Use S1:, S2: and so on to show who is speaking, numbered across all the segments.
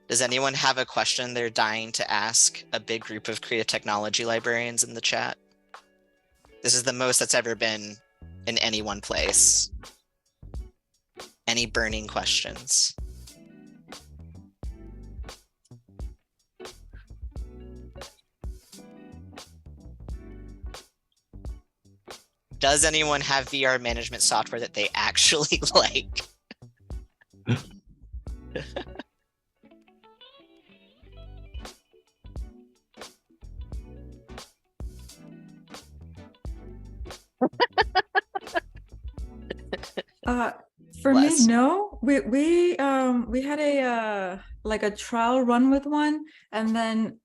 S1: Does anyone have a question they're dying to ask a big group of creative technology librarians in the chat? This is the most that's ever been in any one place. Any burning questions? Does anyone have VR management software that they actually like?
S2: For me,
S1: Bless.
S2: no. We had a like a trial run with one, and then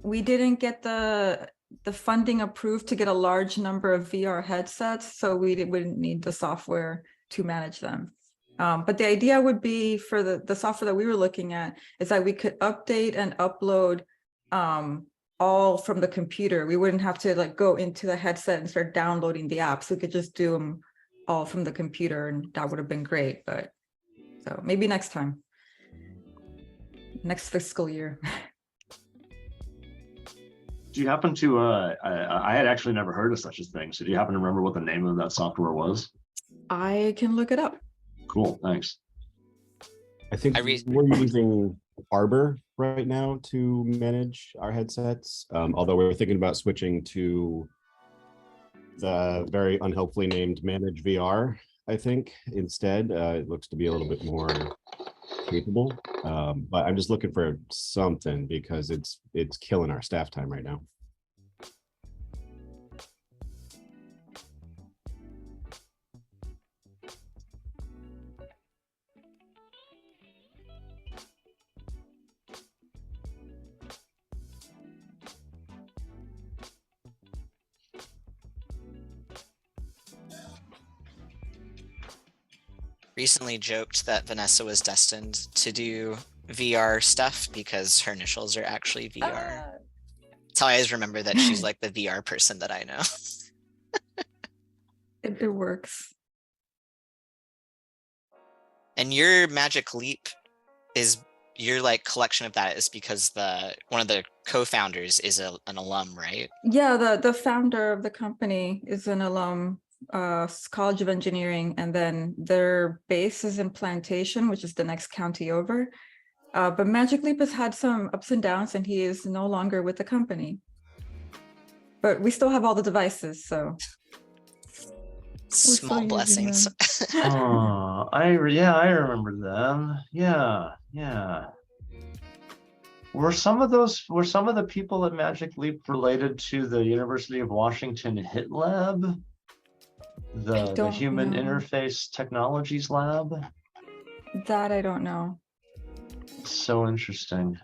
S2: we didn't get the funding approved to get a large number of VR headsets, so we wouldn't need the software to manage them. But the idea would be for the software that we were looking at is that we could update and upload all from the computer. We wouldn't have to like go into the headset and start downloading the apps. We could just do them all from the computer, and that would have been great. But so maybe next time, next fiscal year.
S3: Do you happen to, I had actually never heard of such a thing. So do you happen to remember what the name of that software was?
S2: I can look it up.
S3: Cool, thanks.
S4: I think we're using Arbor right now to manage our headsets, although we're thinking about switching to the very unhelpfully named Manage VR, I think, instead. It looks to be a little bit more capable, but I'm just looking for something because it's killing our staff time right now.
S1: Recently joked that Vanessa was destined to do VR stuff because her initials are actually VR. That's how I always remember that she's like the VR person that I know.
S2: It works.
S1: And your Magic Leap is your like collection of that is because one of the co-founders is an alum, right?
S2: Yeah, the founder of the company is an alum, College of Engineering, and then their base is in Plantation, which is the next county over. But Magic Leap has had some ups and downs, and he is no longer with the company. But we still have all the devices, so
S1: small blessings.
S3: Oh, I remember them. Yeah. Were some of the people at Magic Leap related to the University of Washington HIT Lab? The Human Interface Technologies Lab?
S2: That I don't know.
S3: So interesting.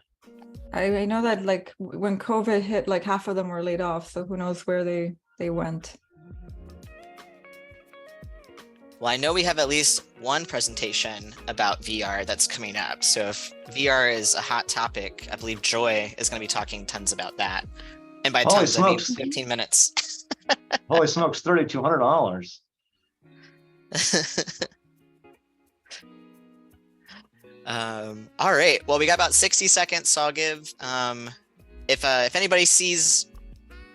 S2: I know that like when COVID hit, like half of them were laid off, so who knows where they went.
S1: Well, I know we have at least one presentation about VR that's coming up. So if VR is a hot topic, I believe Joy is going to be talking tons about that. And by tons, I mean 15 minutes.
S3: Holy smokes, $3,200.
S1: All right. Well, we got about 60 seconds, so I'll give. If anybody sees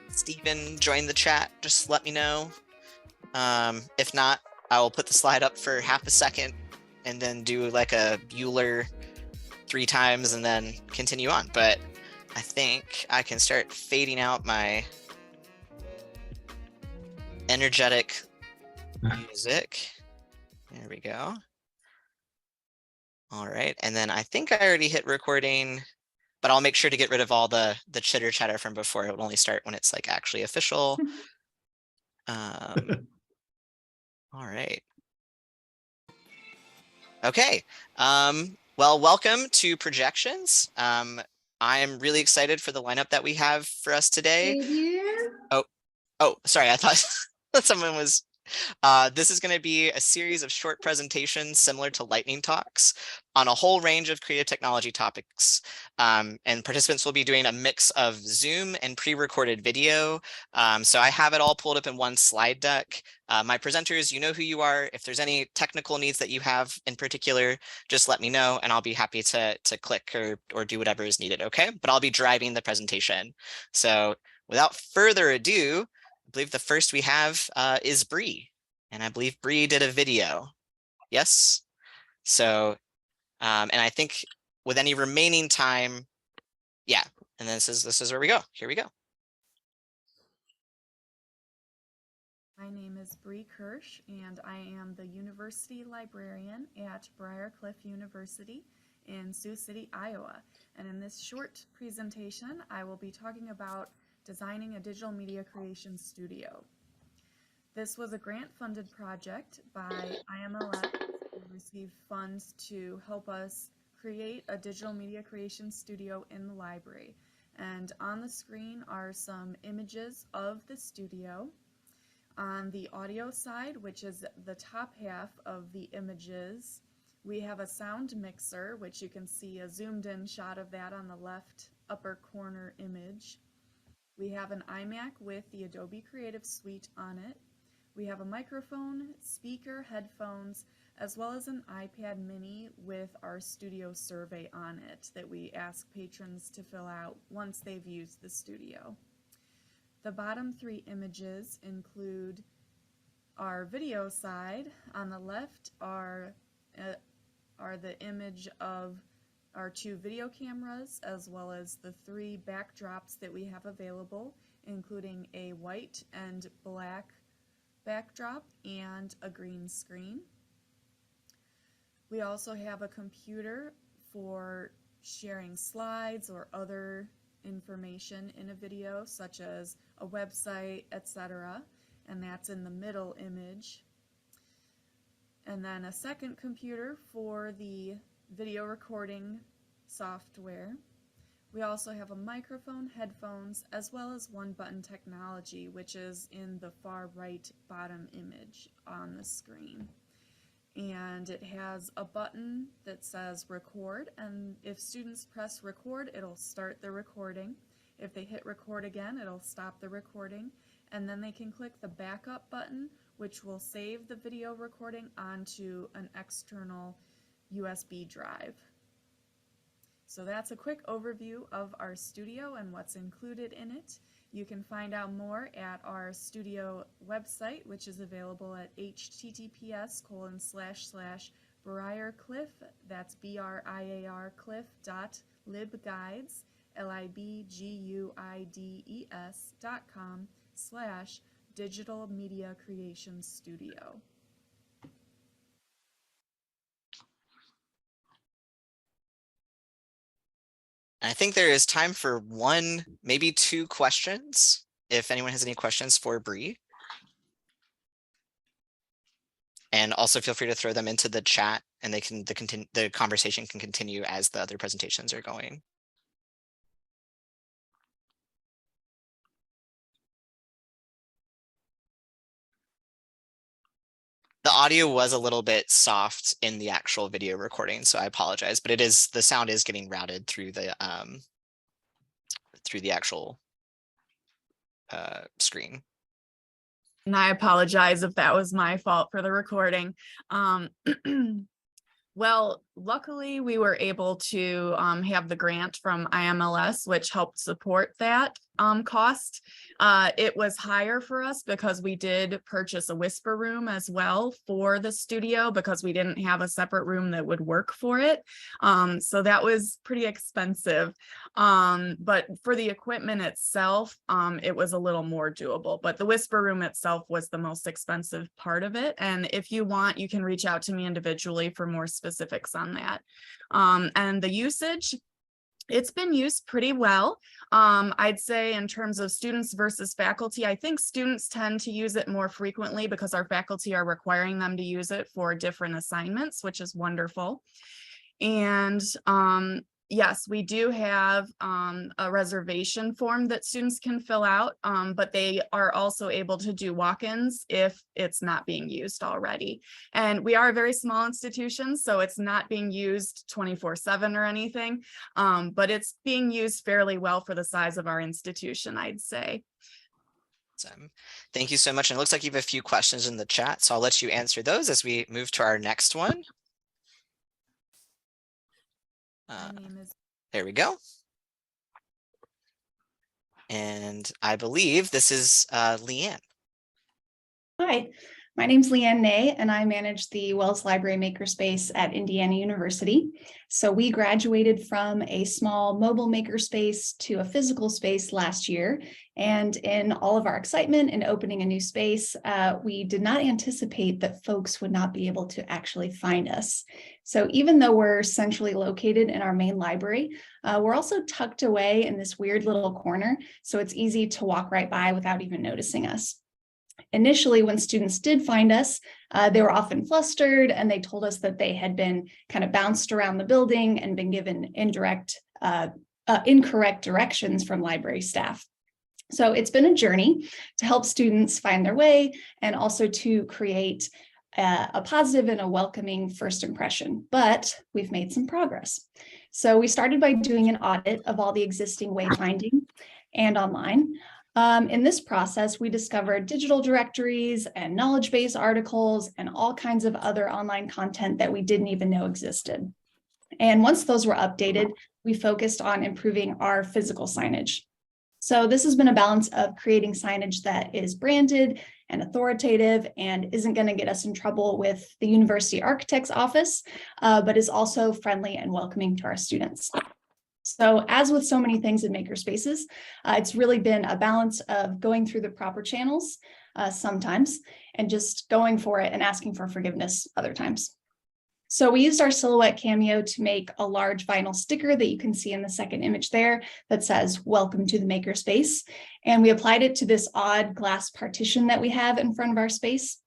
S1: Steven join the chat, just let me know. If not, I will put the slide up for half a second and then do like a Bueller 3 times and then continue on. But I think I can start fading out my energetic music. There we go. All right, and then I think I already hit recording, but I'll make sure to get rid of all the chitter chatter from before. It will only start when it's like actually official. All right. Okay. Well, welcome to Projections. I am really excited for the lineup that we have for us today. Oh, sorry. I thought someone was This is going to be a series of short presentations similar to lightning talks on a whole range of creative technology topics. And participants will be doing a mix of Zoom and pre-recorded video. So I have it all pulled up in one slide deck. My presenters, you know who you are. If there's any technical needs that you have in particular, just let me know and I'll be happy to click or do whatever is needed, okay? But I'll be driving the presentation. So without further ado, I believe the first we have is Bree. And I believe Bree did a video. Yes. So, and I think with any remaining time, yeah. And this is where we go. Here we go.
S5: My name is Bree Kirsch, and I am the University Librarian at Briarcliff University in Sioux City, Iowa. And in this short presentation, I will be talking about designing a digital media creation studio. This was a grant-funded project by IMLS. We received funds to help us create a digital media creation studio in the library. And on the screen are some images of the studio. On the audio side, which is the top half of the images, we have a sound mixer, which you can see a zoomed in shot of that on the left upper corner image. We have an iMac with the Adobe Creative Suite on it. We have a microphone, speaker, headphones, as well as an iPad mini with our studio survey on it that we ask patrons to fill out once they've used the studio. The bottom three images include our video side. On the left are the image of our two video cameras as well as the three backdrops that we have available, including a white and black backdrop and a green screen. We also have a computer for sharing slides or other information in a video, such as a website, etc., and that's in the middle image. And then a second computer for the video recording software. We also have a microphone, headphones, as well as one-button technology, which is in the far right bottom image on the screen. And it has a button that says record, and if students press record, it'll start the recording. If they hit record again, it'll stop the recording, and then they can click the backup button, which will save the video recording onto an external USB drive. So that's a quick overview of our studio and what's included in it. You can find out more at our studio website, which is available at https://briarcliff, that's briarcliff.libguides, libguides.com/digital media creation studio.
S1: I think there is time for one, maybe two questions, if anyone has any questions for Bree. And also feel free to throw them into the chat and the conversation can continue as the other presentations are going. The audio was a little bit soft in the actual video recording, so I apologize, but the sound is getting routed through the actual screen.
S5: And I apologize if that was my fault for the recording. Well, luckily we were able to have the grant from IMLS, which helped support that cost. It was higher for us because we did purchase a whisper room as well for the studio because we didn't have a separate room that would work for it. So that was pretty expensive. But for the equipment itself, it was a little more doable. But the whisper room itself was the most expensive part of it. And if you want, you can reach out to me individually for more specifics on that. And the usage, it's been used pretty well. I'd say in terms of students versus faculty, I think students tend to use it more frequently because our faculty are requiring them to use it for different assignments, which is wonderful. And yes, we do have a reservation form that students can fill out, but they are also able to do walk-ins if it's not being used already. And we are a very small institution, so it's not being used 24/7 or anything, but it's being used fairly well for the size of our institution, I'd say.
S1: Thank you so much. And it looks like you have a few questions in the chat, so I'll let you answer those as we move to our next one.
S5: My name is
S1: There we go. And I believe this is Leanne.
S6: Hi, my name's Leanne Ney, and I manage the Wells Library Makerspace at Indiana University. So we graduated from a small mobile makerspace to a physical space last year. And in all of our excitement in opening a new space, we did not anticipate that folks would not be able to actually find us. So even though we're centrally located in our main library, we're also tucked away in this weird little corner. So it's easy to walk right by without even noticing us. Initially, when students did find us, they were often flustered and they told us that they had been kind of bounced around the building and been given incorrect directions from library staff. So it's been a journey to help students find their way and also to create a positive and a welcoming first impression, but we've made some progress. So we started by doing an audit of all the existing wayfinding and online. In this process, we discovered digital directories and knowledge base articles and all kinds of other online content that we didn't even know existed. And once those were updated, we focused on improving our physical signage. So this has been a balance of creating signage that is branded and authoritative and isn't going to get us in trouble with the university architect's office, but is also friendly and welcoming to our students. So as with so many things in makerspaces, it's really been a balance of going through the proper channels sometimes and just going for it and asking for forgiveness other times. So we used our Silhouette Cameo to make a large vinyl sticker that you can see in the second image there that says, "Welcome to the Makerspace." And we applied it to this odd glass partition that we have in front of our space.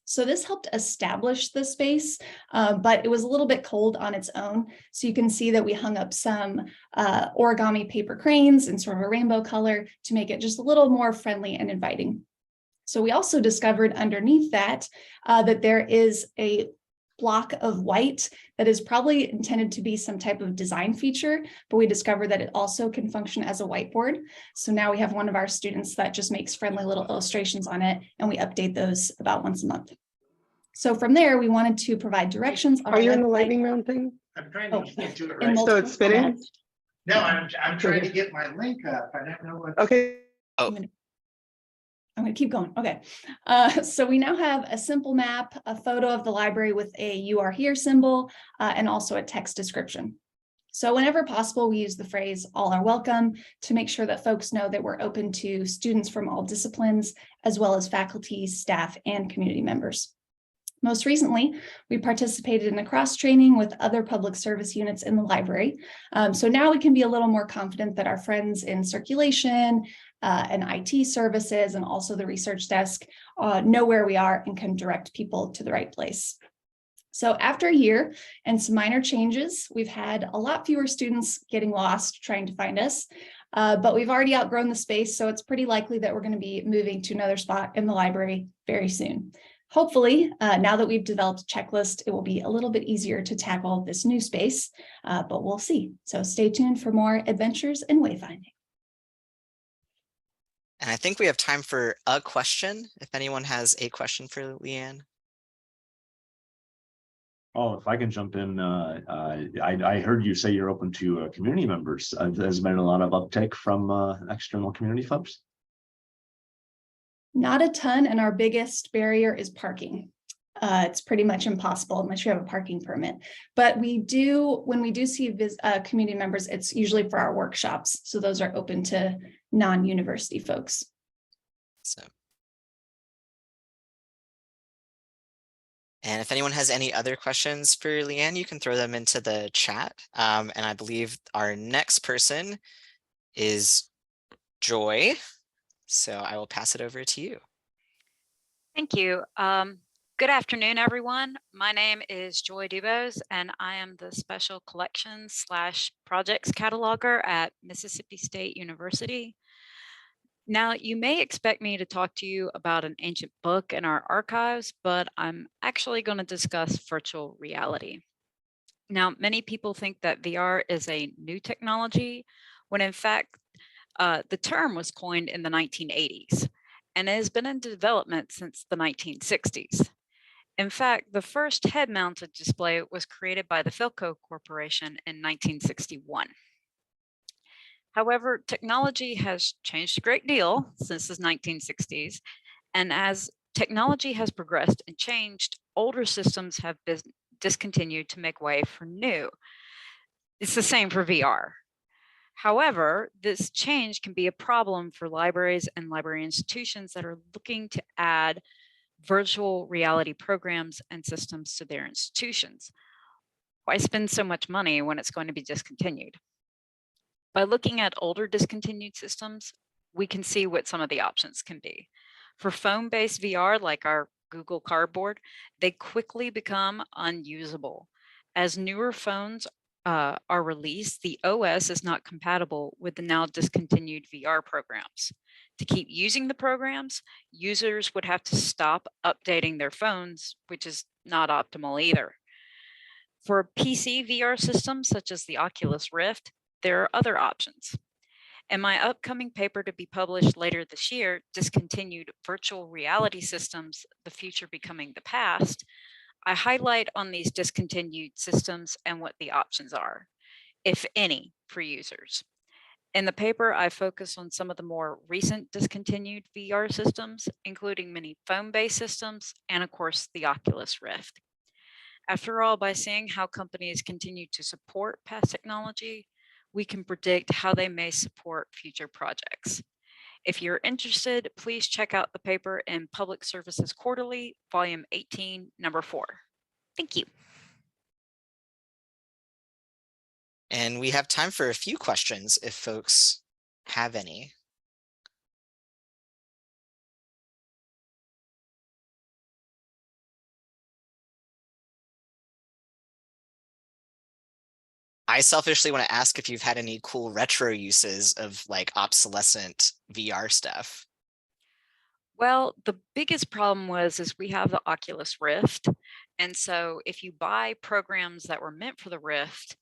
S6: So this helped establish the space, but it was a little bit cold on its own. So you can see that we hung up some origami paper cranes in sort of a rainbow color to make it just a little more friendly and inviting. So we also discovered underneath that that there is a block of white that is probably intended to be some type of design feature, but we discovered that it also can function as a whiteboard. So now we have one of our students that just makes friendly little illustrations on it, and we update those about once a month. So from there, we wanted to provide directions.
S7: Are you in the lightning round thing?
S8: I'm trying to get to it right.
S7: So it's spinning?
S8: No, I'm trying to get my link up. I don't know what.
S7: Okay.
S1: Oh,
S6: I'm going to keep going. Okay. So we now have a simple map, a photo of the library with a "You Are Here" symbol, and also a text description. So whenever possible, we use the phrase "all are welcome" to make sure that folks know that we're open to students from all disciplines, as well as faculty, staff, and community members. Most recently, we participated in a cross-training with other public service units in the library. So now we can be a little more confident that our friends in circulation and IT services and also the research desk know where we are and can direct people to the right place. So after a year and some minor changes, we've had a lot fewer students getting lost trying to find us, but we've already outgrown the space, so it's pretty likely that we're going to be moving to another spot in the library very soon. Hopefully, now that we've developed a checklist, it will be a little bit easier to tackle this new space, but we'll see. So stay tuned for more adventures in wayfinding.
S1: and I think we have time for a question. If anyone has a question for Leanne.
S3: Oh, if I can jump in, I heard you say you're open to community members. There's been a lot of uptake from external community folks.
S6: Not a ton, and our biggest barrier is parking. It's pretty much impossible unless you have a parking permit. But we do, when we do see community members, it's usually for our workshops. So those are open to non-university folks.
S1: So, and if anyone has any other questions for Leanne, you can throw them into the chat. And I believe our next person is Joy. So I will pass it over to you.
S9: Thank you. Good afternoon, everyone. My name is Joy Dubose, and I am the Special Collections / Projects Cataloger at Mississippi State University. Now, you may expect me to talk to you about an ancient book in our archives, but I'm actually going to discuss virtual reality. Now, many people think that VR is a new technology, when in fact, the term was coined in the 1980s and has been in development since the 1960s. In fact, the first head-mounted display was created by the Philco Corporation in 1961. However, technology has changed a great deal since the 1960s, and as technology has progressed and changed, older systems have been discontinued to make way for new. It's the same for VR. However, this change can be a problem for libraries and library institutions that are looking to add virtual reality programs and systems to their institutions. Why spend so much money when it's going to be discontinued? By looking at older discontinued systems, we can see what some of the options can be. For phone-based VR, like our Google Cardboard, they quickly become unusable. As newer phones are released, the OS is not compatible with the now discontinued VR programs. To keep using the programs, users would have to stop updating their phones, which is not optimal either. For PC VR systems, such as the Oculus Rift, there are other options. In my upcoming paper to be published later this year, Discontinued Virtual Reality Systems, the Future Becoming the Past, I highlight on these discontinued systems and what the options are, if any, for users. In the paper, I focus on some of the more recent discontinued VR systems, including many phone-based systems, and of course, the Oculus Rift. After all, by seeing how companies continue to support past technology, we can predict how they may support future projects. If you're interested, please check out the paper in Public Services Quarterly, Volume 18, Number 4. Thank you.
S1: And we have time for a few questions if folks have any. I selfishly want to ask if you've had any cool retro uses of like obsolescent VR stuff.
S9: Well, the biggest problem is we have the Oculus Rift. And so if you buy programs that were meant for the Rift,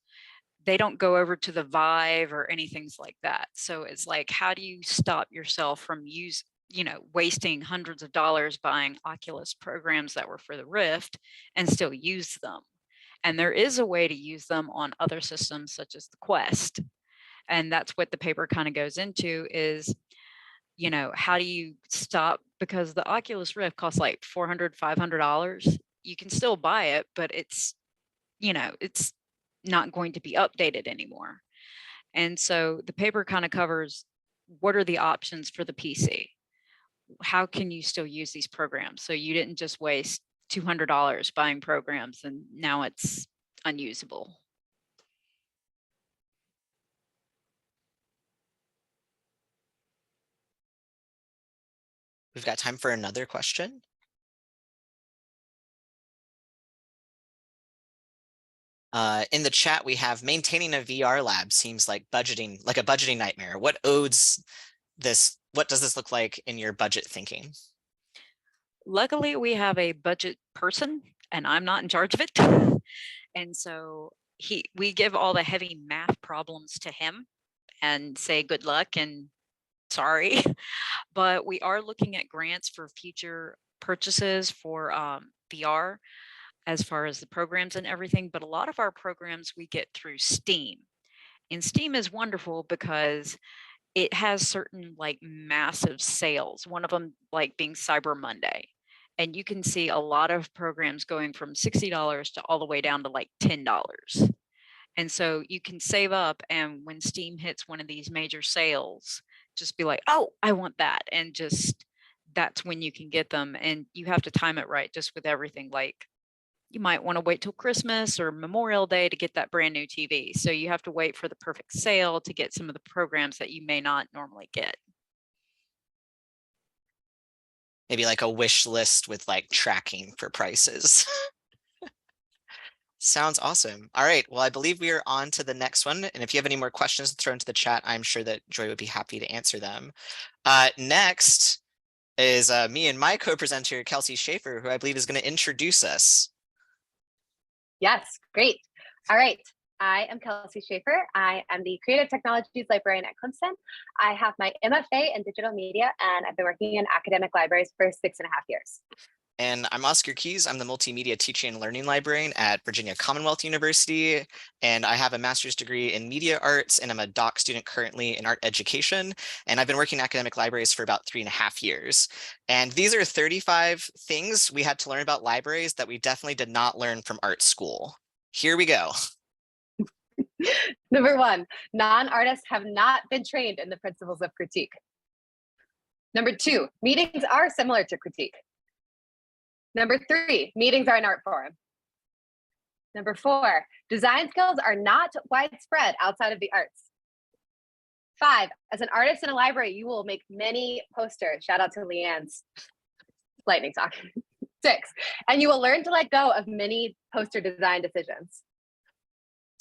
S9: they don't go over to the Vive or anything like that. So it's like, how do you stop yourself from wasting hundreds of dollars buying Oculus programs that were for the Rift and still use them? And there is a way to use them on other systems such as the Quest. And that's what the paper kind of goes into is, how do you stop? Because the Oculus Rift costs like $400, $500. You can still buy it, but it's not going to be updated anymore. And so the paper kind of covers what are the options for the PC? How can you still use these programs? So you didn't just waste $200 buying programs and now it's unusable.
S1: We've got time for another question. In the chat, we have maintaining a VR lab seems like a budgeting nightmare. What does this look like in your budget thinking?
S9: Luckily, we have a budget person and I'm not in charge of it. And so we give all the heavy math problems to him and say good luck and sorry. But we are looking at grants for future purchases for VR as far as the programs and everything. But a lot of our programs we get through Steam. And Steam is wonderful because it has certain like massive sales, one of them like being Cyber Monday. And you can see a lot of programs going from $60 to all the way down to like $10. And so you can save up, and when Steam hits one of these major sales, just be like, oh, I want that. And just that's when you can get them. And you have to time it right just with everything. Like you might want to wait till Christmas or Memorial Day to get that brand new TV. So you have to wait for the perfect sale to get some of the programs that you may not normally get.
S1: maybe like a wish list with like tracking for prices. Sounds awesome. All right, well, I believe we are on to the next one. And if you have any more questions to throw into the chat, I'm sure that Joy would be happy to answer them. Next is me and my co-presenter, Kelsey Schaefer, who I believe is going to introduce us.
S10: Yes, great. All right. I am Kelsey Schaefer. I am the Creative Technologies Librarian at Clemson. I have my MFA in digital media, and I've been working in academic libraries for 6.5 years.
S1: And I'm Oscar Keys. I'm the Multimedia Teaching and Learning Librarian at Virginia Commonwealth University. And I have a master's degree in media arts, and I'm a doc student currently in art education. And I've been working in academic libraries for about 3.5 years. And these are 35 things we had to learn about libraries that we definitely did not learn from art school. Here we go.
S10: Number 1, non-artists have not been trained in the principles of critique. Number 2, meetings are similar to critique. Number 3, meetings are an art form. Number 4, design skills are not widespread outside of the arts. 5, as an artist in a library, you will make many posters. Shout out to Leanne's lightning talk. 6, and you will learn to let go of many poster design decisions.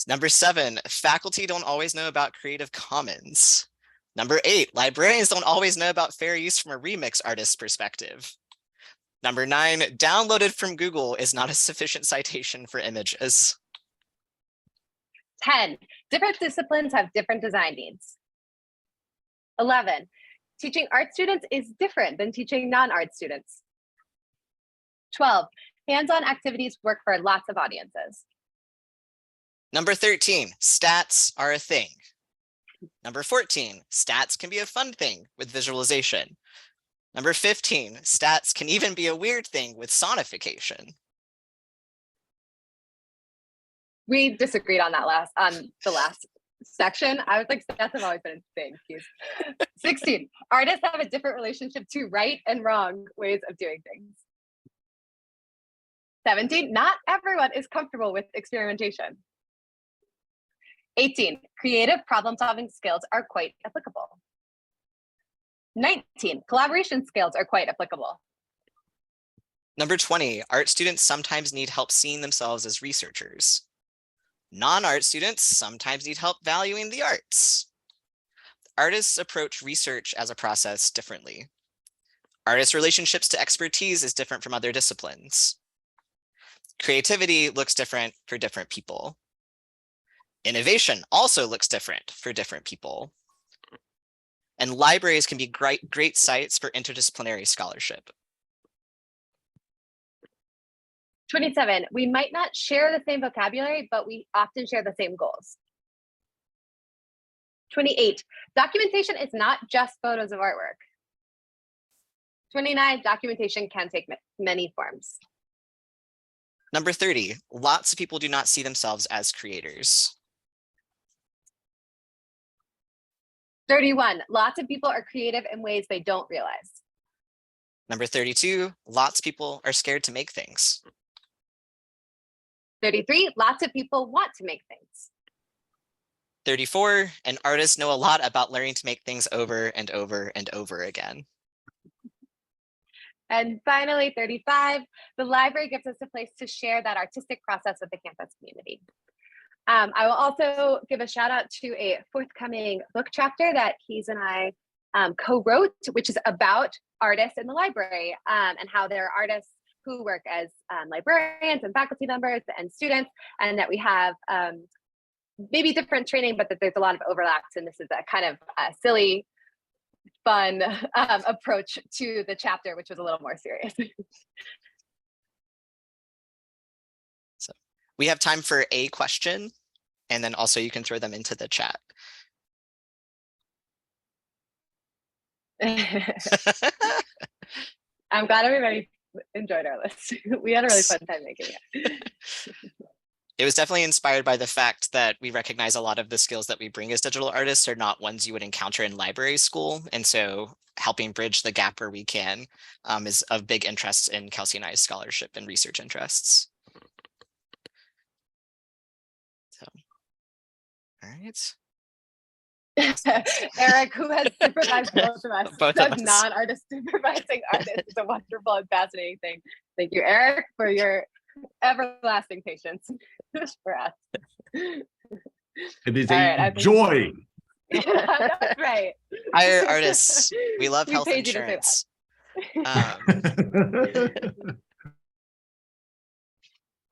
S1: Number 7, faculty don't always know about Creative Commons. Number 8, librarians don't always know about fair use from a remix artist's perspective. Number 9, downloaded from Google is not a sufficient citation for images.
S10: 10, different disciplines have different design needs. 11, teaching art students is different than teaching non-art students. 12, hands-on activities work for lots of audiences.
S1: Number 13, stats are a thing. Number 14, stats can be a fun thing with visualization. Number 15, stats can even be a weird thing with sonification.
S10: We disagreed on that the last section. I was like, stats have always been a thing. 16, artists have a different relationship to right and wrong ways of doing things. 17, not everyone is comfortable with experimentation. 18, creative problem-solving skills are quite applicable. 19, collaboration skills are quite applicable.
S1: Number 20, art students sometimes need help seeing themselves as researchers. Non-art students sometimes need help valuing the arts. Artists approach research as a process differently. Artists' relationships to expertise is different from other disciplines. Creativity looks different for different people. Innovation also looks different for different people. And libraries can be great sites for interdisciplinary scholarship.
S10: 27, we might not share the same vocabulary, but we often share the same goals. 28, documentation is not just photos of artwork. 29, documentation can take many forms.
S1: Number 30, lots of people do not see themselves as creators.
S10: 31, lots of people are creative in ways they don't realize.
S1: Number 32, lots of people are scared to make things.
S10: 33, lots of people want to make things.
S1: 34, and artists know a lot about learning to make things over and over and over again.
S10: And finally, 35, the library gives us a place to share that artistic process with the campus community. I will also give a shout out to a forthcoming book chapter that Keys and I co-wrote, which is about artists in the library and how there are artists who work as librarians and faculty members and students, and that we have maybe different training, but that there's a lot of overlaps. And this is a kind of silly, fun approach to the chapter, which was a little more serious.
S1: So we have time for a question, and then also you can throw them into the chat.
S10: I'm glad everybody enjoyed our list. We had a really fun time making it.
S1: It was definitely inspired by the fact that we recognize a lot of the skills that we bring as digital artists are not ones you would encounter in library school. And so helping bridge the gap where we can is of big interest in Kelsey and I's scholarship and research interests. So, all right.
S10: Eric, who has supervised both of us,
S1: Both
S10: does
S1: of us.
S10: not artist supervising artists. It's a wonderful and fascinating thing. Thank you, Eric, for your everlasting patience for us.
S11: It is
S10: All
S11: a
S10: right, I think-
S11: joy.
S10: That's right.
S1: Hire artists. We love
S10: We
S1: health
S10: paid you to say
S1: insurance.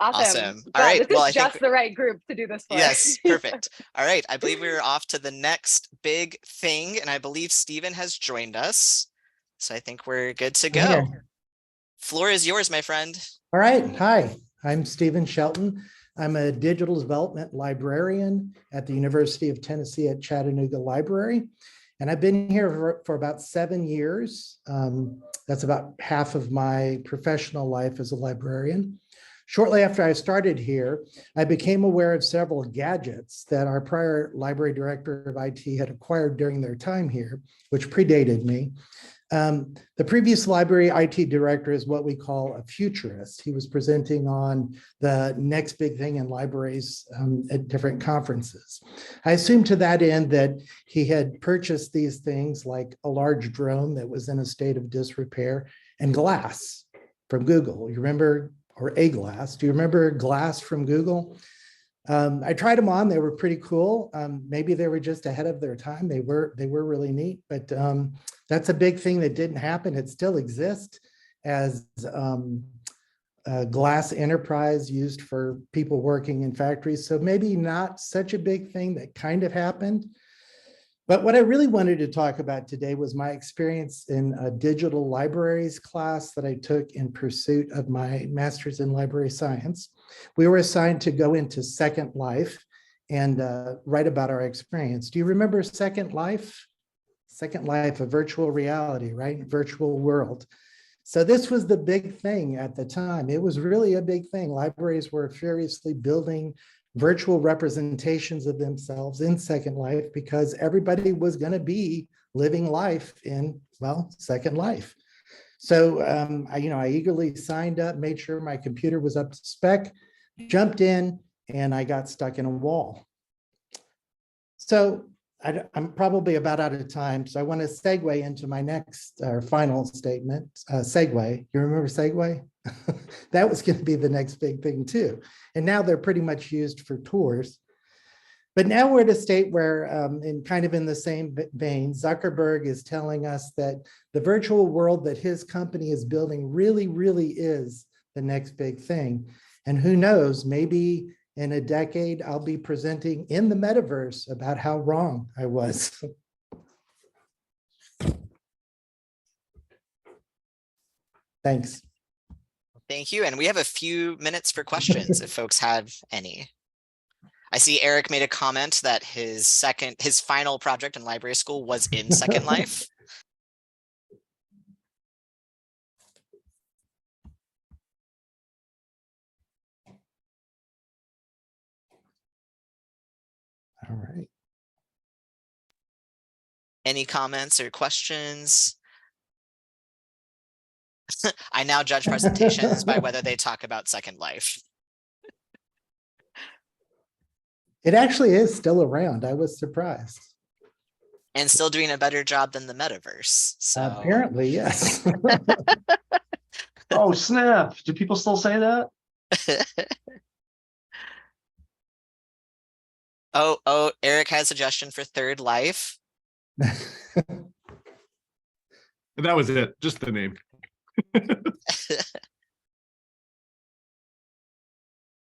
S1: Awesome. All
S10: Wow,
S1: right.
S10: this
S1: Well,
S10: is
S1: I
S10: just
S1: think
S10: the right group to do this for.
S1: yes, perfect. All right. I believe we're off to the next big thing, and I believe Stephen has joined us. So I think we're good to go.
S12: Here.
S1: Floor is yours, my friend.
S12: All right. Hi, I'm Stephen Shelton. I'm a digital development librarian at the University of Tennessee at Chattanooga Library. And I've been here for about 7 years. That's about half of my professional life as a librarian. Shortly after I started here, I became aware of several gadgets that our prior library director of IT had acquired during their time here, which predated me. The previous library IT director is what we call a futurist. He was presenting on the next big thing in libraries at different conferences. I assumed to that end that he had purchased these things like a large drone that was in a state of disrepair and Glass from Google. You remember, or a Glass. Do you remember Glass from Google? I tried them on. They were pretty cool. Maybe they were just ahead of their time. They were really neat, but that's a big thing that didn't happen. It still exists as a glass enterprise used for people working in factories. So maybe not such a big thing that kind of happened. But what I really wanted to talk about today was my experience in a digital libraries class that I took in pursuit of my master's in library science. We were assigned to go into Second Life and write about our experience. Do you remember Second Life? Second Life, a virtual reality, right? Virtual world. So this was the big thing at the time. It was really a big thing. Libraries were furiously building virtual representations of themselves in Second Life because everybody was going to be living life in, well, Second Life. So I eagerly signed up, made sure my computer was up to spec, jumped in, and I got stuck in a wall. So I'm probably about out of time, so I want to segue into my next final statement. Segue, you remember Segue? That was going to be the next big thing too. And now they're pretty much used for tours. But now we're at a state where, in kind of in the same vein, Zuckerberg is telling us that the virtual world that his company is building really, really is the next big thing. And who knows, maybe in a decade, I'll be presenting in the metaverse about how wrong I was. Thanks.
S1: Thank you. And we have a few minutes for questions if folks have any. I see Eric made a comment that his final project in library school was in Second Life.
S12: All right.
S1: Any comments or questions? I now judge presentations by whether they talk about Second Life.
S12: It actually is still around. I was surprised.
S1: And still doing a better job than the metaverse. So
S12: apparently, yes.
S3: Oh, snap. Do people still say that?
S1: Oh, Eric has a suggestion for Third Life.
S11: And that was it, just the name.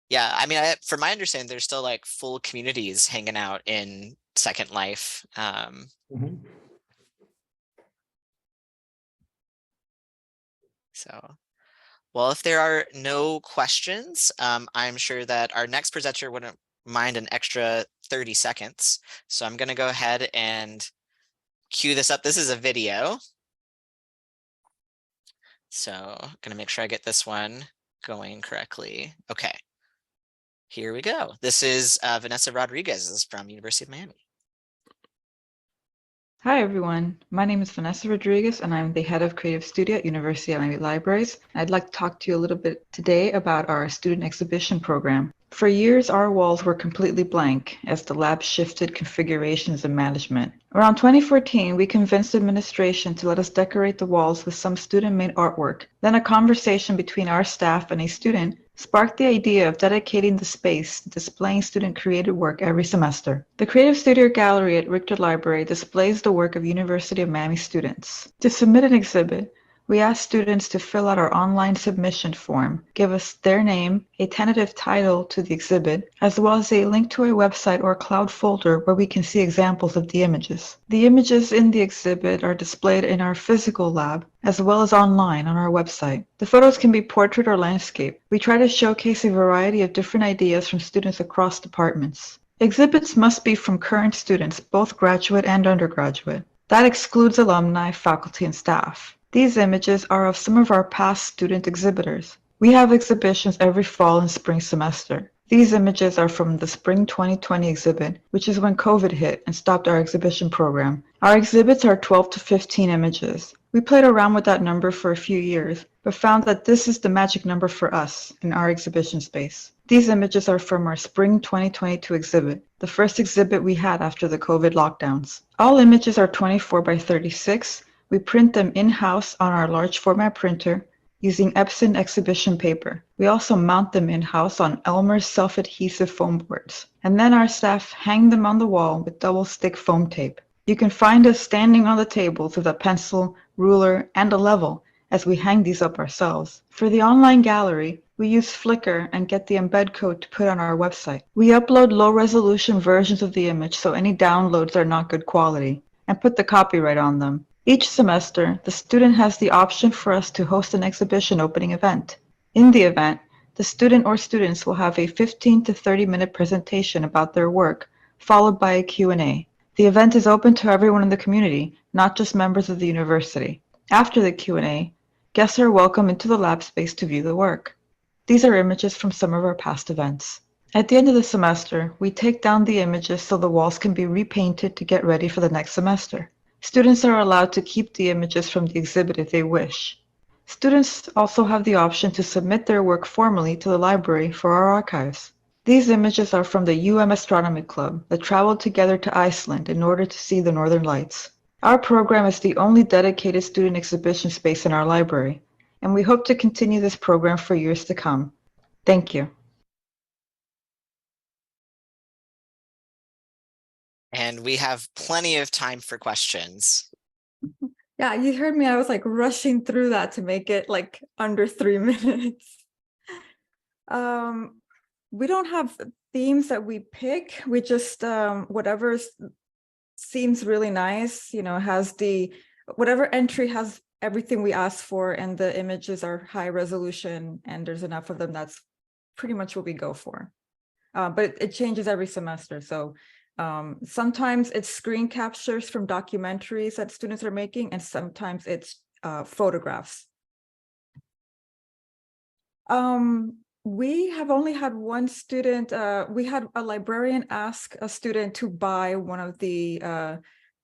S1: Yeah, I mean, from my understanding, there's still like full communities hanging out in Second Life. So, well, if there are no questions, I'm sure that our next presenter wouldn't mind an extra 30 seconds. So I'm going to go ahead and cue this up. This is a video. So I'm going to make sure I get this one going correctly. Okay. Here we go. This is Vanessa Rodriguez from University of Miami.
S2: Hi, everyone. My name is Vanessa Rodriguez, and I'm the head of Creative Studio at University of Miami Libraries. I'd like to talk to you a little bit today about our student exhibition program. For years, our walls were completely blank as the lab shifted configurations and management. Around 2014, we convinced administration to let us decorate the walls with some student-made artwork. Then a conversation between our staff and a student sparked the idea of dedicating the space to displaying student-created work every semester. The Creative Studio Gallery at Richter Library displays the work of University of Miami students. To submit an exhibit, we ask students to fill out our online submission form, give us their name, a tentative title to the exhibit, as well as a link to a website or cloud folder where we can see examples of the images. The images in the exhibit are displayed in our physical lab, as well as online on our website. The photos can be portrait or landscape. We try to showcase a variety of different ideas from students across departments. Exhibits must be from current students, both graduate and undergraduate. That excludes alumni, faculty, and staff. These images are of some of our past student exhibitors. We have exhibitions every fall and spring semester. These images are from the Spring 2020 exhibit, which is when COVID hit and stopped our exhibition program. Our exhibits are 12 to 15 images. We played around with that number for a few years, but found that this is the magic number for us in our exhibition space. These images are from our Spring 2022 exhibit, the first exhibit we had after the COVID lockdowns. All images are 24 by 36. We print them in-house on our large format printer using Epson exhibition paper. We also mount them in-house on Elmer's self-adhesive foam boards. And then our staff hang them on the wall with double-stick foam tape. You can find us standing on the tables with a pencil, ruler, and a level as we hang these up ourselves. For the online gallery, we use Flickr and get the embed code to put on our website. We upload low-resolution versions of the image so any downloads are not good quality, and put the copyright on them. Each semester, the student has the option for us to host an exhibition opening event. In the event, the student or students will have a 15 to 30-minute presentation about their work, followed by a Q&A. The event is open to everyone in the community, not just members of the university. After the Q&A, guests are welcome into the lab space to view the work. These are images from some of our past events. At the end of the semester, we take down the images so the walls can be repainted to get ready for the next semester. Students are allowed to keep the images from the exhibit if they wish. Students also have the option to submit their work formally to the library for our archives. These images are from the Astronomy Club that traveled together to Iceland in order to see the Northern Lights. Our program is the only dedicated student exhibition space in our library, and we hope to continue this program for years to come. Thank you.
S1: And we have plenty of time for questions.
S2: Yeah, you heard me. I was like rushing through that to make it like under 3 minutes. We don't have themes that we pick. We just whatever seems really nice, has whatever entry has everything we asked for, and the images are high resolution, and there's enough of them. That's pretty much what we go for. But it changes every semester. So sometimes it's screen captures from documentaries that students are making, and sometimes it's photographs. We have only had one student. We had a librarian ask a student to buy one of the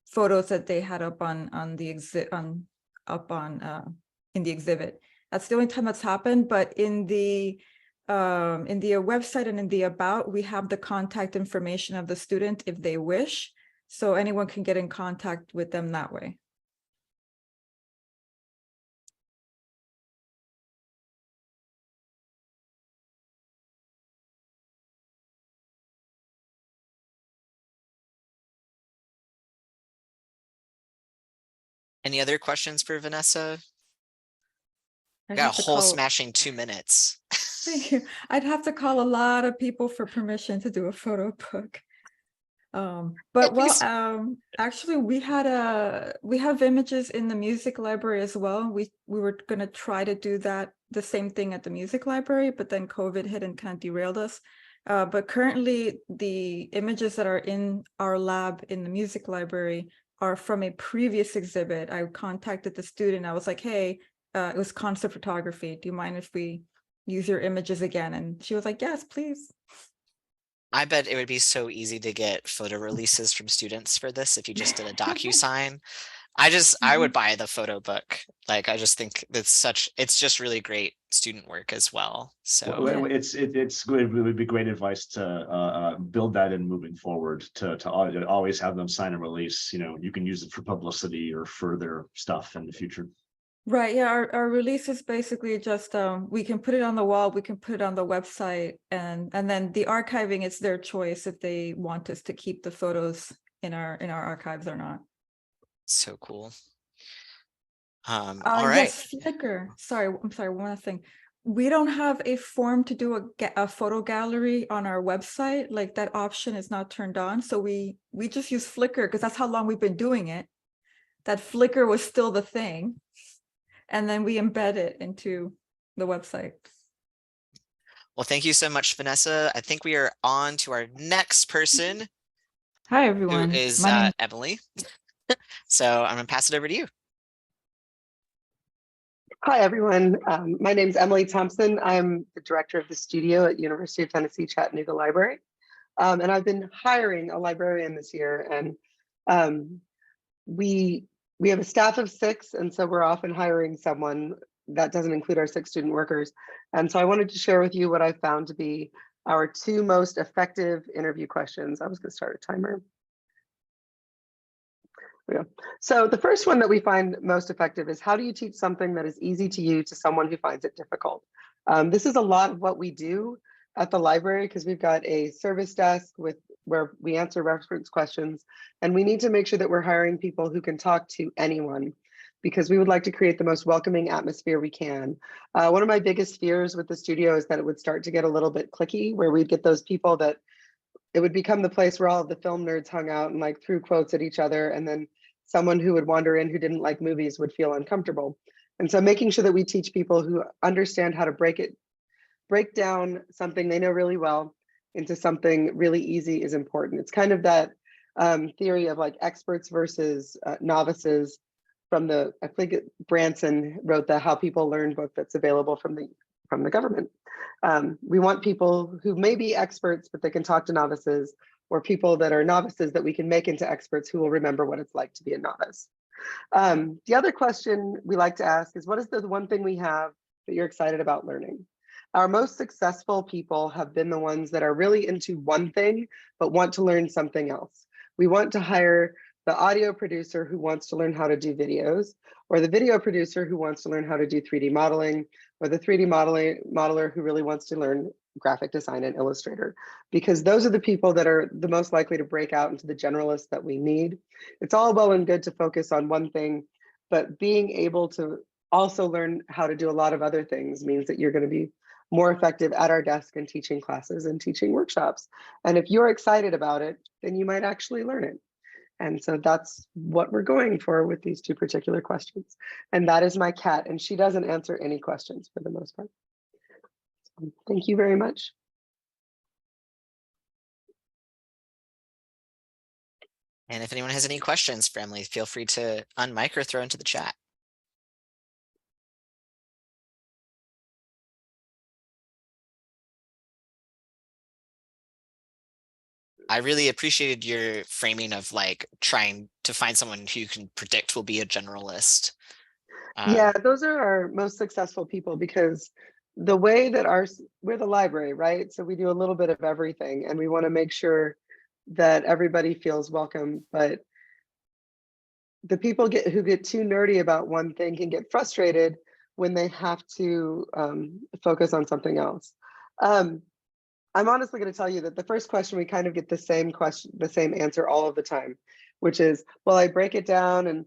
S2: photos that they had up on the exhibit in the exhibit. That's the only time that's happened. But in the website and in the about, we have the contact information of the student if they wish, so anyone can get in contact with them that way.
S1: Any other questions for Vanessa? I got a whole smashing 2 minutes.
S2: Thank you. I'd have to call a lot of people for permission to do a photo book. Actually we have images in the music library as well. We were going to try to do the same thing at the music library, but then COVID hit and kind of derailed us. But currently the images that are in our lab in the music library are from a previous exhibit. I contacted the student. I was like, hey, it was concept photography. Do you mind if we use your images again? And she was like, yes, please.
S1: I bet it would be so easy to get photo releases from students for this if you just did a DocuSign. I would buy the photo book. Like, I just think it's just really great student work as well. So
S3: It's good. It would be great advice to build that in moving forward, to always have them sign a release. You can use it for publicity or further stuff in the future.
S2: Right. Yeah. Our release is basically just we can put it on the wall, we can put it on the website, and then the archiving, it's their choice if they want us to keep the photos in our archives or not.
S1: so cool. All right.
S2: Yes, Flickr. Sorry, I'm sorry. One last thing. We don't have a form to do a photo gallery on our website. Like, that option is not turned on. So we just use Flickr because that's how long we've been doing it. That Flickr was still the thing. And then we embed it into the website.
S1: Well, thank you so much, Vanessa. I think we are on to our next person.
S2: Hi, everyone.
S1: Who is Emily. So I'm gonna pass it over to you.
S7: Hi, everyone. My name is Emily Thompson. I'm the director of the studio at University of Tennessee Chattanooga Library. And I've been hiring a librarian this year. And we have a staff of 6, and so we're often hiring someone. That doesn't include our 6 student workers. And so I wanted to share with you what I found to be our 2 most effective interview questions. I was going to start a timer. Yeah. So the first one that we find most effective is, how do you teach something that is easy to you to someone who finds it difficult? This is a lot of what we do at the library, because we've got a service desk where we answer reference questions, and we need to make sure that we're hiring people who can talk to anyone, because we would like to create the most welcoming atmosphere we can. One of my biggest fears with the studio is that it would start to get a little bit cliquey, where we'd get those people that it would become the place where all of the film nerds hung out and like threw quotes at each other, and then someone who would wander in who didn't like movies would feel uncomfortable. And so making sure that we teach people who understand how to break down something they know really well into something really easy is important. It's kind of that theory of like experts versus novices from I think Branson wrote the How People Learn book that's available from the government. We want people who may be experts, but they can talk to novices, or people that are novices that we can make into experts who will remember what it's like to be a novice. The other question we like to ask is, what is the one thing we have that you're excited about learning? Our most successful people have been the ones that are really into one thing, but want to learn something else. We want to hire the audio producer who wants to learn how to do videos, or the video producer who wants to learn how to do 3D modeling, or the 3D modeler who really wants to learn graphic design and Illustrator, because those are the people that are the most likely to break out into the generalists that we need. It's all well and good to focus on one thing, but being able to also learn how to do a lot of other things means that you're going to be more effective at our desk and teaching classes and teaching workshops. And if you're excited about it, then you might actually learn it. And so that's what we're going for with these 2 particular questions. And that is my cat, and she doesn't answer any questions for the most part. So thank you very much.
S1: And if anyone has any questions for Emily, feel free to unmic or throw into the chat. I really appreciated your framing of like trying to find someone who you can predict will be a generalist.
S7: Yeah, those are our most successful people, because the way that we're the library, right? So we do a little bit of everything, and we want to make sure that everybody feels welcome. But the people who get too nerdy about one thing can get frustrated when they have to focus on something else. I'm honestly going to tell you that the first question, we kind of get the same answer all of the time, which is, well, I break it down and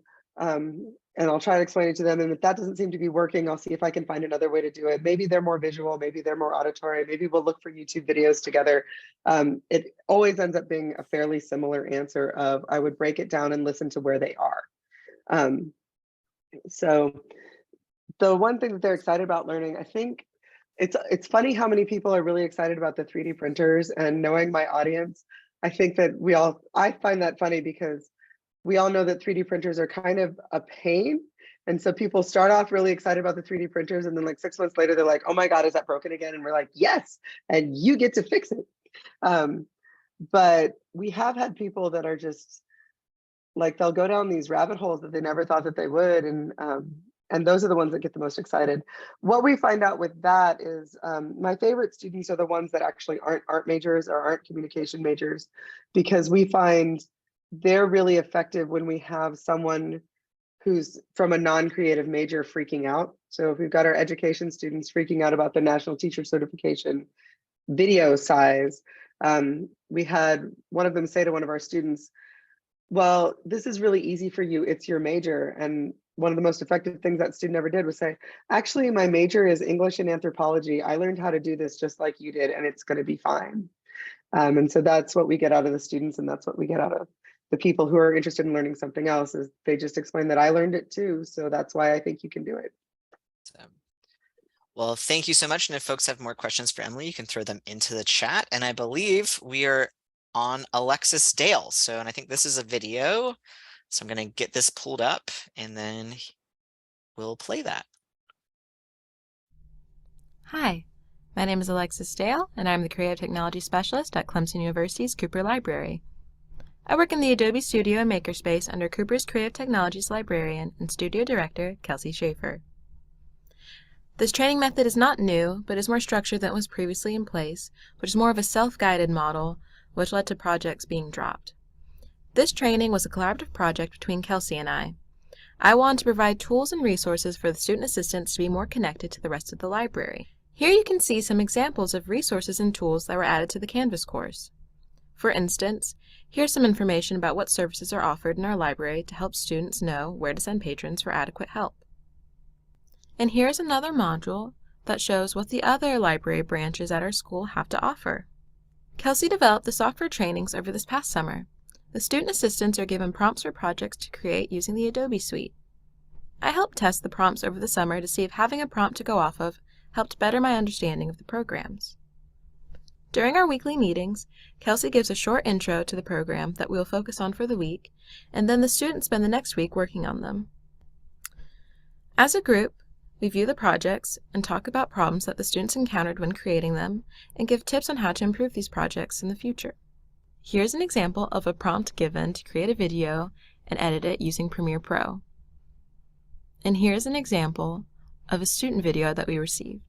S7: I'll try to explain it to them. And if that doesn't seem to be working, I'll see if I can find another way to do it. Maybe they're more visual, maybe they're more auditory, maybe we'll look for YouTube videos together. It always ends up being a fairly similar answer of, I would break it down and listen to where they are. So the one thing that they're excited about learning, I think, it's funny how many people are really excited about the 3D printers, and knowing my audience, I think that I find that funny, because we all know that 3D printers are kind of a pain. And so people start off really excited about the 3D printers, and then like 6 months later, they're like, oh my God, is that broken again? And we're like, yes, and you get to fix it. But we have had people that are just like, they'll go down these rabbit holes that they never thought that they would. And those are the ones that get the most excited. What we find out with that is my favorite students are the ones that actually aren't art majors or aren't communication majors, because we find they're really effective when we have someone who's from a non-creative major freaking out. So if we've got our education students freaking out about the national teacher certification video size, we had one of them say to one of our students, well, this is really easy for you, it's your major. And one of the most effective things that student ever did was say, actually, my major is English and anthropology. I learned how to do this just like you did, and it's going to be fine. And so that's what we get out of the students, and that's what we get out of the people who are interested in learning something else, is they just explain that I learned it too. So that's why I think you can do it.
S1: Well, thank you so much. And if folks have more questions for Emily, you can throw them into the chat. And I believe we are on Alexis Dale. So, and I think this is a video. So I'm going to get this pulled up and then we'll play that.
S13: Hi, my name is Alexis Dale, and I'm the Creative Technology Specialist at Clemson University's Cooper Library. I work in the Adobe Studio and Makerspace under Cooper's Creative Technologies Librarian and Studio Director, Kelsey Schaefer. This training method is not new, but is more structured than was previously in place, which is more of a self-guided model, which led to projects being dropped. This training was a collaborative project between Kelsey and I. I wanted to provide tools and resources for the student assistants to be more connected to the rest of the library. Here you can see some examples of resources and tools that were added to the Canvas course. For instance, here's some information about what services are offered in our library to help students know where to send patrons for adequate help. And here's another module that shows what the other library branches at our school have to offer. Kelsey developed the software trainings over this past summer. The student assistants are given prompts for projects to create using the Adobe Suite. I helped test the prompts over the summer to see if having a prompt to go off of helped better my understanding of the programs. During our weekly meetings, Kelsey gives a short intro to the program that we will focus on for the week, and then the students spend the next week working on them. As a group, we view the projects and talk about problems that the students encountered when creating them and give tips on how to improve these projects in the future. Here's an example of a prompt given to create a video and edit it using Premiere Pro. And here's an example of a student video that we received.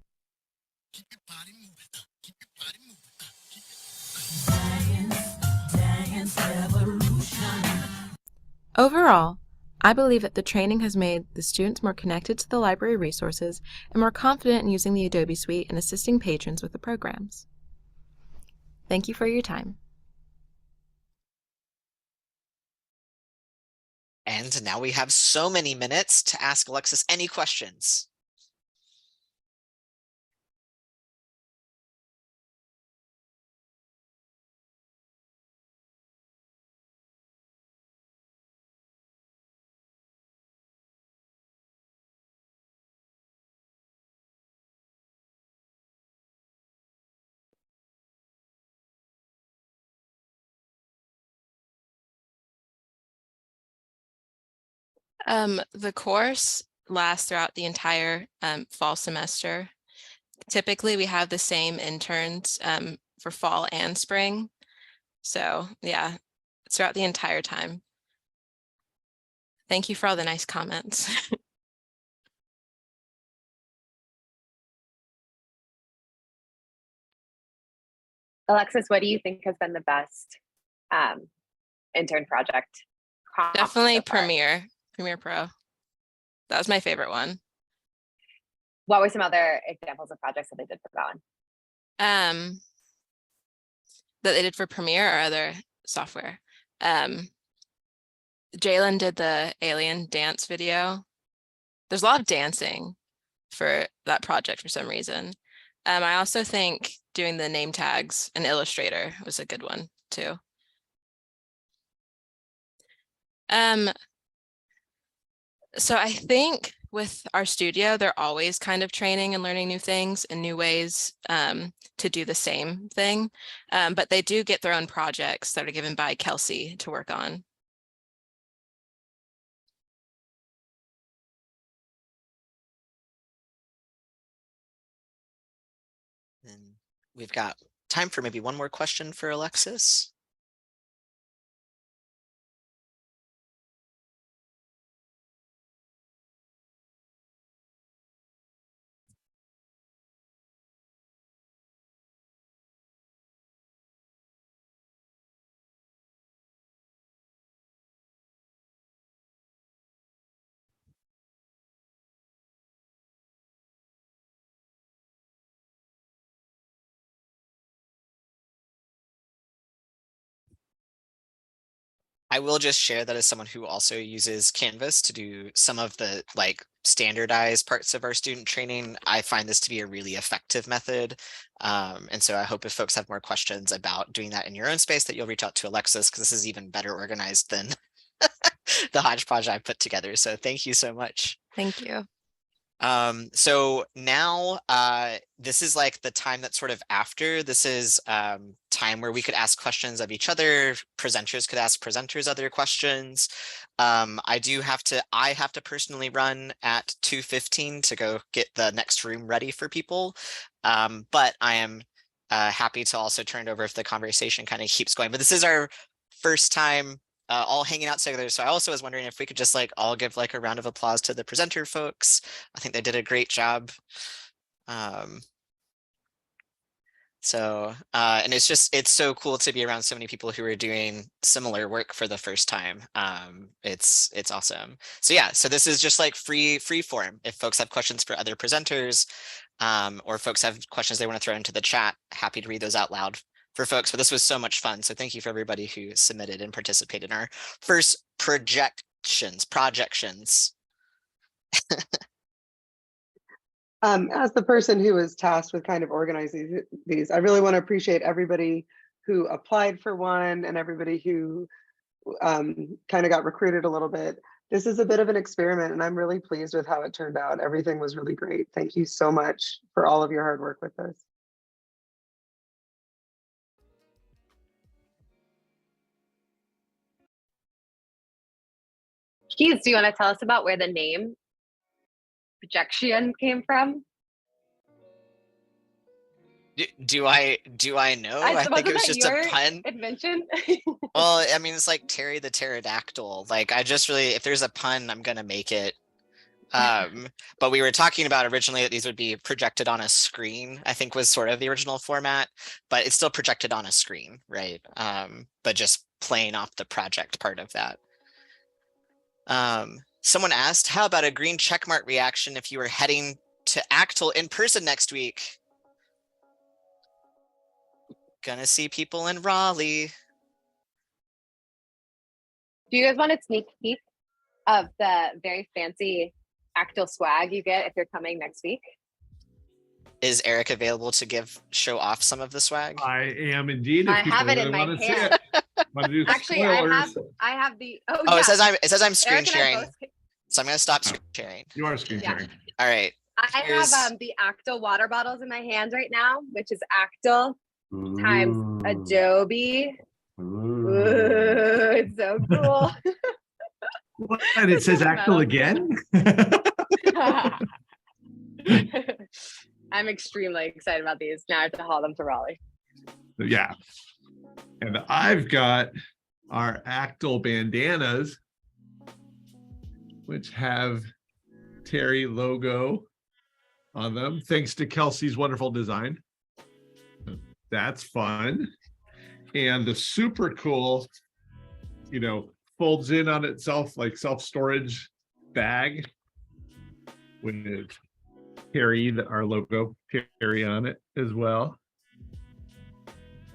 S13: Overall, I believe that the training has made the students more connected to the library resources and more confident in using the Adobe Suite and assisting patrons with the programs. Thank you for your time.
S1: And now we have so many minutes to ask Alexis any questions.
S13: The course lasts throughout the entire fall semester. Typically, we have the same interns for fall and spring. So yeah, it's throughout the entire time. Thank you for all the nice comments.
S10: Alexis, what do you think has been the best intern project?
S13: Definitely Premiere Pro. That was my favorite one.
S10: What were some other examples of projects that they did for that one?
S13: That they did for Premiere or other software. Jalen did the alien dance video. There's a lot of dancing for that project for some reason. I also think doing the name tags in Illustrator was a good one too. So I think with our studio, they're always kind of training and learning new things and new ways to do the same thing. But they do get their own projects that are given by Kelsey to work on.
S1: And we've got time for maybe one more question for Alexis. I will just share that as someone who also uses Canvas to do some of the like standardized parts of our student training, I find this to be a really effective method. And so I hope if folks have more questions about doing that in your own space, that you'll reach out to Alexis, because this is even better organized than the hodgepodge I put together. So thank you so much.
S13: Thank you.
S1: So now this is like the time that's sort of after. This is time where we could ask questions of each other. Presenters could ask presenters other questions. I have to personally run at 2:15 to go get the next room ready for people. But I am happy to also turn it over if the conversation kind of keeps going. But this is our first time all hanging out together. So I also was wondering if we could just like all give like a round of applause to the presenter folks. I think they did a great job. And it's so cool to be around so many people who are doing similar work for the first time. It's awesome. So yeah, so this is just like free form. If folks have questions for other presenters, or folks have questions they want to throw into the chat, happy to read those out loud for folks. But this was so much fun. So thank you for everybody who submitted and participated in our first projections.
S7: As the person who was tasked with kind of organizing these, I really want to appreciate everybody who applied for one and everybody who kind of got recruited a little bit. This is a bit of an experiment and I'm really pleased with how it turned out. Everything was really great. Thank you so much for all of your hard work with this.
S10: Keys, do you want to tell us about where the name projection came from?
S1: Do I know? I think it was just a pun.
S10: Invention?
S1: Well, I mean, it's like Terry the pterodactyl. Like, I just really, if there's a pun, I'm gonna make it. But we were talking about originally that these would be projected on a screen, I think was sort of the original format, but it's still projected on a screen, right? But just playing off the project part of that. Someone asked, how about a green checkmark reaction if you were heading to ACTAL in person next week? Gonna see people in Raleigh.
S10: Do you guys want a sneak peek of the very fancy ACTAL swag you get if you're coming next week?
S1: Is Eric available to show off some of the swag?
S11: I am indeed.
S10: I have it in my hand. Actually, I have the. Oh, yeah.
S1: It says I'm screen sharing. So I'm gonna stop screen sharing.
S11: You are screen sharing.
S1: All right.
S10: I have the ACTAL water bottles in my hands right now, which is ACTAL times Adobe. Ooh, it's so cool.
S11: And it says ACTAL again?
S10: I'm extremely excited about these. Now I have to haul them to Raleigh.
S11: Yeah. And I've got our ACTAL bandanas, which have Terry logo on them, thanks to Kelsey's wonderful design. That's fun. And the super cool, folds in on itself like self-storage bag with Terry, our logo, Terry on it as well.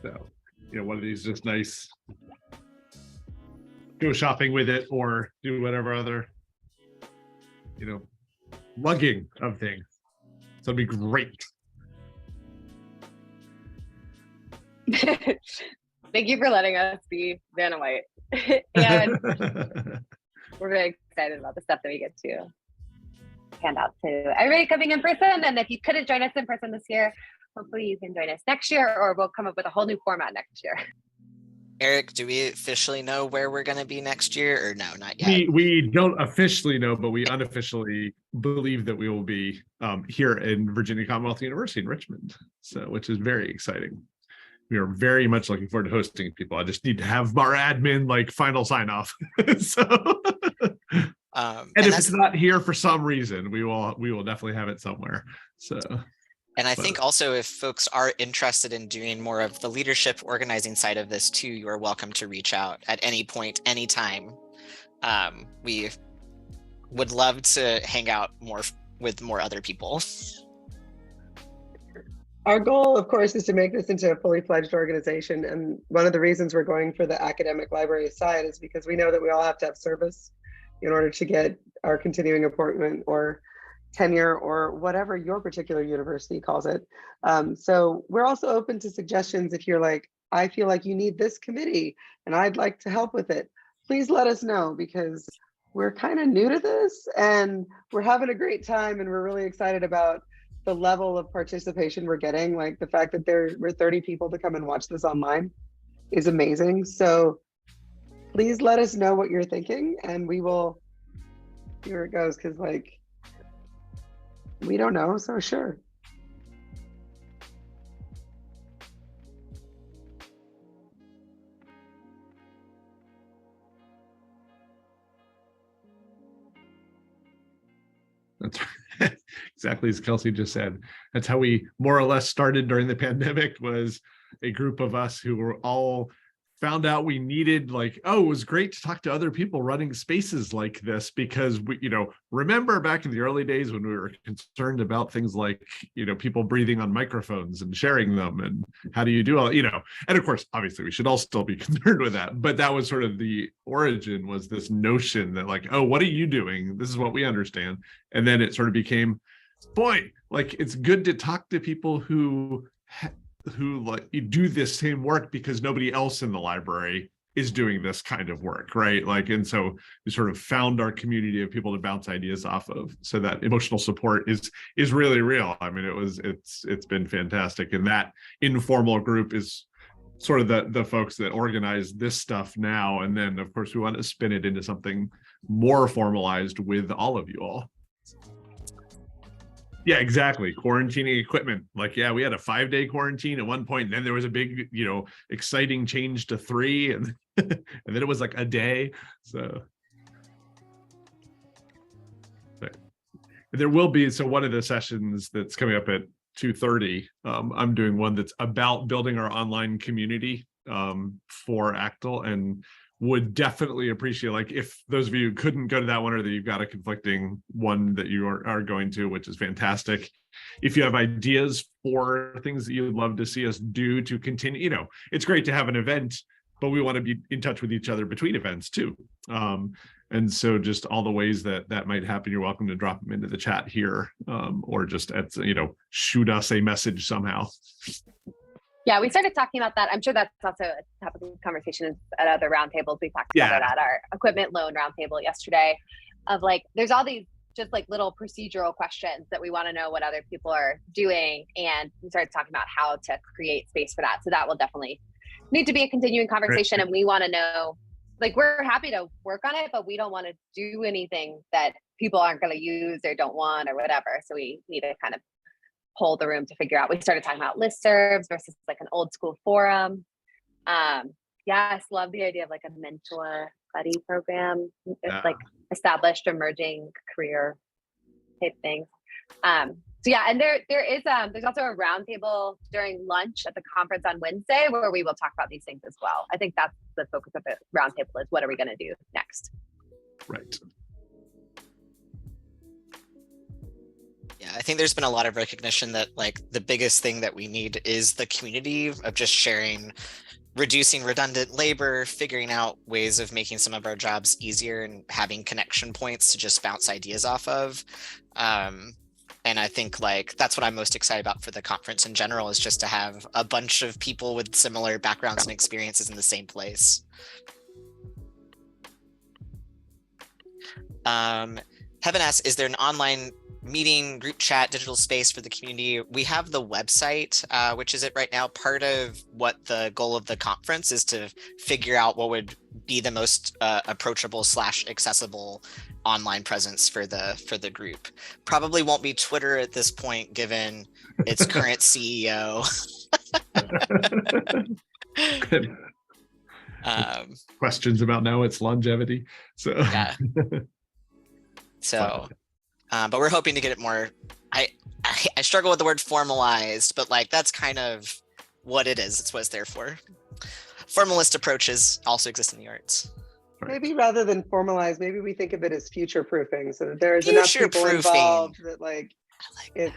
S11: So, one of these just nice, go shopping with it or do whatever other, lugging of things. So it'd be great.
S10: Thank you for letting us be Vanna White. And we're very excited about the stuff that we get to hand out to everybody coming in person. And if you couldn't join us in person this year, hopefully you can join us next year, or we'll come up with a whole new format next year.
S1: Eric, do we officially know where we're going to be next year, or no, not yet?
S11: We don't officially know, but we unofficially believe that we will be here in Virginia Commonwealth University in Richmond, which is very exciting. We are very much looking forward to hosting people. I just need to have our admin final sign off. And if it's not here for some reason, we will definitely have it somewhere.
S1: And I think also if folks are interested in doing more of the leadership organizing side of this too, you are welcome to reach out at any point, anytime. We would love to hang out more with more other people.
S7: Our goal, of course, is to make this into a fully fledged organization. And one of the reasons we're going for the academic library side is because we know that we all have to have service in order to get our continuing appointment or tenure or whatever your particular university calls it. So we're also open to suggestions. If you're like, I feel like you need this committee and I'd like to help with it, please let us know, because we're kind of new to this and we're having a great time and we're really excited about the level of participation we're getting. Like the fact that there were 30 people to come and watch this online is amazing. So please let us know what you're thinking and we will see where it goes, because like, we don't know, so sure.
S11: That's exactly as Kelsey just said. That's how we more or less started during the pandemic, was a group of us who were all found out we needed, like, oh, it was great to talk to other people running spaces like this, because we, remember back in the early days when we were concerned about things like, people breathing on microphones and sharing them, and how do you do all, and of course, obviously we should all still be concerned with that, but that was sort of the origin, was this notion that like, oh, what are you doing? This is what we understand. And then it sort of became, boy, like, it's good to talk to people who like you do this same work, because nobody else in the library is doing this kind of work, right? Like, and so we sort of found our community of people to bounce ideas off of. So that emotional support is really real. I mean, it's been fantastic. And that informal group is sort of the folks that organize this stuff now. And then of course we want to spin it into something more formalized with all of you all. Yeah, exactly. Quarantining equipment. Like, yeah, we had a 5-day quarantine at one point, and then there was a big, exciting change to 3, and and then it was like a day. So there will be, so one of the sessions that's coming up at 2:30, I'm doing one that's about building our online community for ACTAL, and would definitely appreciate, like, if those of you who couldn't go to that one, or that you've got a conflicting one that you are going to, which is fantastic. If you have ideas for things that you'd love to see us do to continue, it's great to have an event, but we want to be in touch with each other between events too. And so just all the ways that might happen, you're welcome to drop them into the chat here, or just shoot us a message somehow.
S10: Yeah, we started talking about that. I'm sure that's also a topic of conversation at other roundtables. We talked about it at our equipment loan roundtable yesterday, of like, there's all these just like little procedural questions that we want to know what other people are doing. And we started talking about how to create space for that. So that will definitely need to be a continuing conversation. And we want to know, like, we're happy to work on it, but we don't want to do anything that people aren't going to use or don't want or whatever. So we need to kind of hold the room to figure out. We started talking about listservs versus like an old school forum. Yes, love the idea of like a mentor buddy program, like established emerging career type things. So yeah, and there's also a roundtable during lunch at the conference on Wednesday where we will talk about these things as well. I think that's the focus of the roundtable, is what are we going to do next?
S11: Right.
S1: Yeah, I think there's been a lot of recognition that like the biggest thing that we need is the community of just sharing, reducing redundant labor, figuring out ways of making some of our jobs easier, and having connection points to just bounce ideas off of. And I think like that's what I'm most excited about for the conference in general, is just to have a bunch of people with similar backgrounds and experiences in the same place. Heaven asks, is there an online meeting, group chat, digital space for the community? We have the website, which is it right now. Part of what the goal of the conference is to figure out what would be the most approachable / accessible online presence for the group. Probably won't be Twitter at this point, given its current CEO.
S11: Questions about now its longevity. So
S1: yeah. So but we're hoping to get it more, I struggle with the word formalized, but like that's kind of what it is. It's what it's there for. Formalist approaches also exist in the arts.
S7: Maybe rather than formalized, maybe we think of it as future proofing, so that there's enough people involved that like if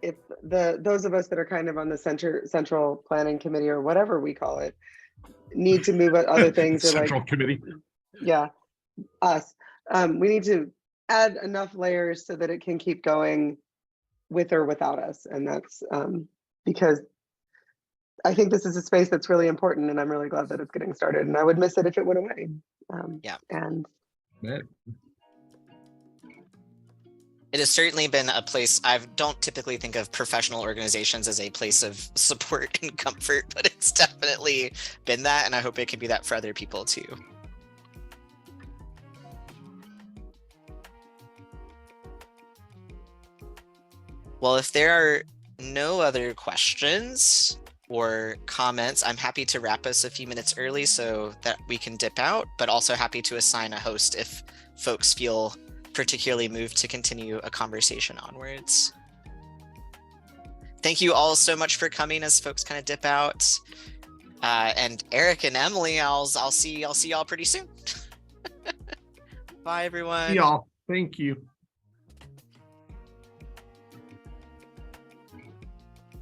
S7: if those of us that are kind of on the central planning committee or whatever we call it need to move at other things or
S11: Central
S7: like
S11: committee.
S7: yeah, us. We need to add enough layers so that it can keep going with or without us. And that's because I think this is a space that's really important, and I'm really glad that it's getting started, and I would miss it if it went away.
S1: Yeah.
S7: And
S1: it has certainly been a place. I don't typically think of professional organizations as a place of support and comfort, but it's definitely been that, and I hope it can be that for other people too. Well, if there are no other questions or comments, I'm happy to wrap us a few minutes early so that we can dip out, but also happy to assign a host if folks feel particularly moved to continue a conversation onwards. Thank you all so much for coming as folks kind of dip out. And Eric and Emily, I'll see y'all pretty soon. Bye everyone.
S11: Y'all, thank you.